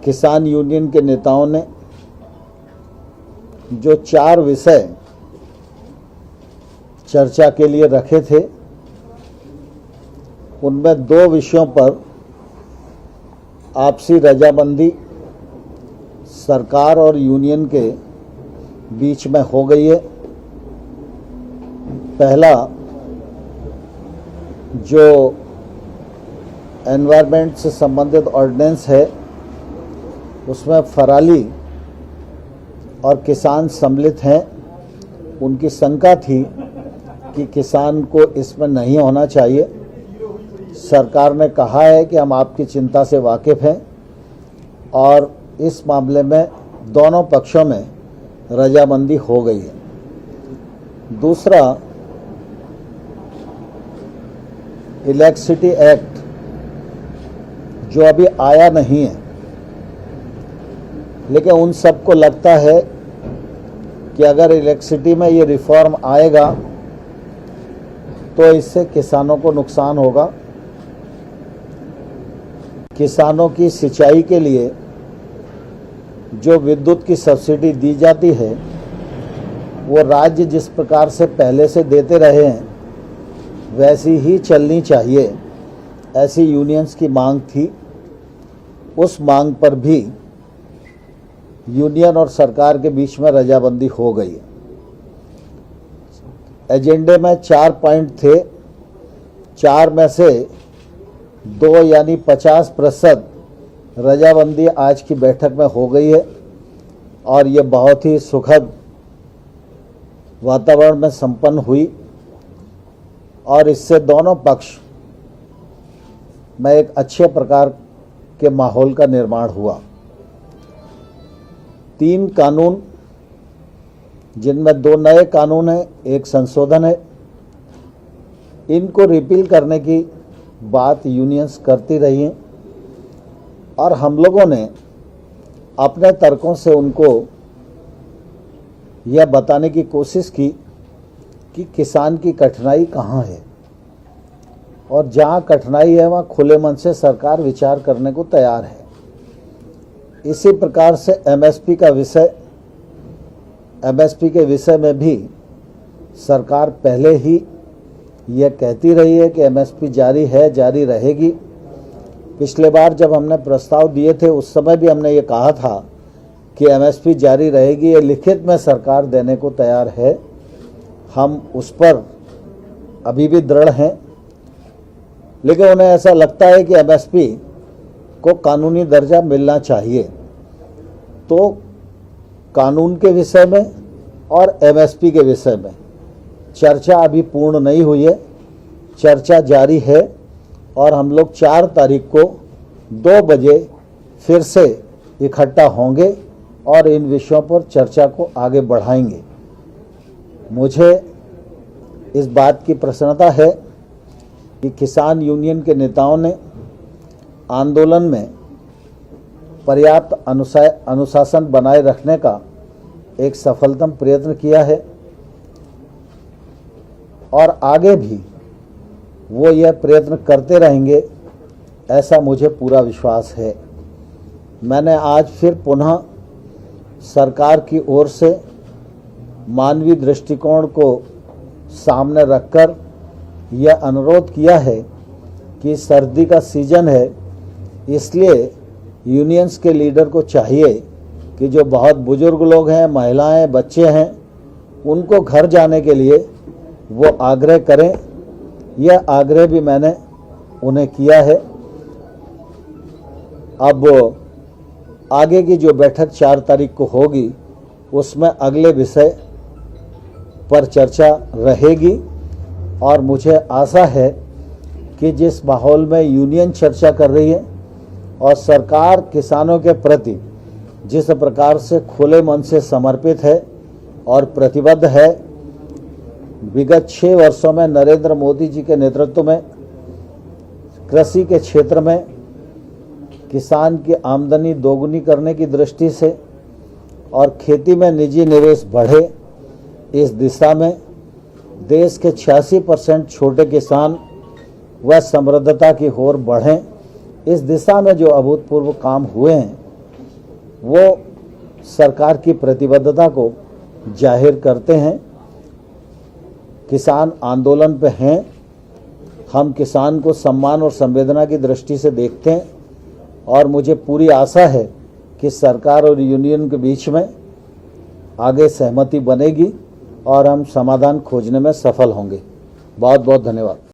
किसान यूनियन के नेताओं ने जो 4 विषय चर्चा के लिए रखे थे, उनमें 2 विषयों पर आपसी रजामंदी सरकार और यूनियन के बीच में हो गई है। पहला, जो एनवायरनमेंट से संबंधित ऑर्डिनेंस है, उसमें फराली और किसान सम्मिलित हैं। उनकी शंका थी कि किसान को इसमें नहीं होना चाहिए। सरकार ने कहा है कि हम आपकी चिंता से वाकिफ़ हैं और इस मामले में दोनों पक्षों में रजामंदी हो गई है। दूसरा, इलेक्ट्रिसिटी एक्ट जो अभी आया नहीं है, लेकिन उन सबको लगता है कि अगर इलेक्ट्रिसिटी में ये रिफॉर्म आएगा तो इससे किसानों को नुकसान होगा। किसानों की सिंचाई के लिए जो विद्युत की सब्सिडी दी जाती है, वो राज्य जिस प्रकार से पहले से देते रहे हैं वैसी ही चलनी चाहिए, ऐसी यूनियंस की मांग थी। उस मांग पर भी यूनियन और सरकार के बीच में रजामंदी हो गई है। एजेंडे में 4 पॉइंट थे, 4 में से 2 यानी 50% रजामंदी आज की बैठक में हो गई है और ये बहुत ही सुखद वातावरण में संपन्न हुई और इससे दोनों पक्ष में एक अच्छे प्रकार के माहौल का निर्माण हुआ। 3 कानून, जिनमें 2 नए कानून हैं, 1 संशोधन है, इनको रिपील करने की बात यूनियंस करती रही हैं और हम लोगों ने अपने तर्कों से उनको यह बताने की कोशिश की कि किसान की कठिनाई कहाँ है और जहाँ कठिनाई है वहाँ खुले मन से सरकार विचार करने को तैयार है। इसी प्रकार से एमएसपी के विषय में भी सरकार पहले ही यह कहती रही है कि एमएसपी जारी है, जारी रहेगी। पिछले बार जब हमने प्रस्ताव दिए थे उस समय भी हमने ये कहा था कि एमएसपी जारी रहेगी, ये लिखित में सरकार देने को तैयार है। हम उस पर अभी भी दृढ़ हैं, लेकिन उन्हें ऐसा लगता है कि एमएसपी को कानूनी दर्जा मिलना चाहिए। तो कानून के विषय में और एमएसपी के विषय में चर्चा अभी पूर्ण नहीं हुई है, चर्चा जारी है और हम लोग 4 तारीख को 2 बजे फिर से इकट्ठा होंगे और इन विषयों पर चर्चा को आगे बढ़ाएंगे। मुझे इस बात की प्रसन्नता है कि किसान यूनियन के नेताओं ने आंदोलन में पर्याप्त अनुशासन बनाए रखने का एक सफलतम प्रयत्न किया है और आगे भी वो यह प्रयत्न करते रहेंगे, ऐसा मुझे पूरा विश्वास है। मैंने आज फिर पुनः सरकार की ओर से मानवीय दृष्टिकोण को सामने रखकर यह अनुरोध किया है कि सर्दी का सीजन है, इसलिए यूनियंस के लीडर को चाहिए कि जो बहुत बुजुर्ग लोग हैं, महिलाएं, बच्चे हैं, उनको घर जाने के लिए वो आग्रह करें। यह आग्रह भी मैंने उन्हें किया है। अब आगे की जो बैठक 4 तारीख को होगी उसमें अगले विषय पर चर्चा रहेगी और मुझे आशा है कि जिस माहौल में यूनियन चर्चा कर रही है और सरकार किसानों के प्रति जिस प्रकार से खुले मन से समर्पित है और प्रतिबद्ध है, विगत 6 वर्षों में नरेंद्र मोदी जी के नेतृत्व में कृषि के क्षेत्र में किसान की आमदनी दोगुनी करने की दृष्टि से और खेती में निजी निवेश बढ़े, इस दिशा में देश के 86% छोटे किसान व समृद्धता की ओर बढ़ें, इस दिशा में जो अभूतपूर्व काम हुए हैं वो सरकार की प्रतिबद्धता को जाहिर करते हैं। किसान आंदोलन पे हैं, हम किसान को सम्मान और संवेदना की दृष्टि से देखते हैं और मुझे पूरी आशा है कि सरकार और यूनियन के बीच में आगे सहमति बनेगी और हम समाधान खोजने में सफल होंगे। बहुत बहुत धन्यवाद।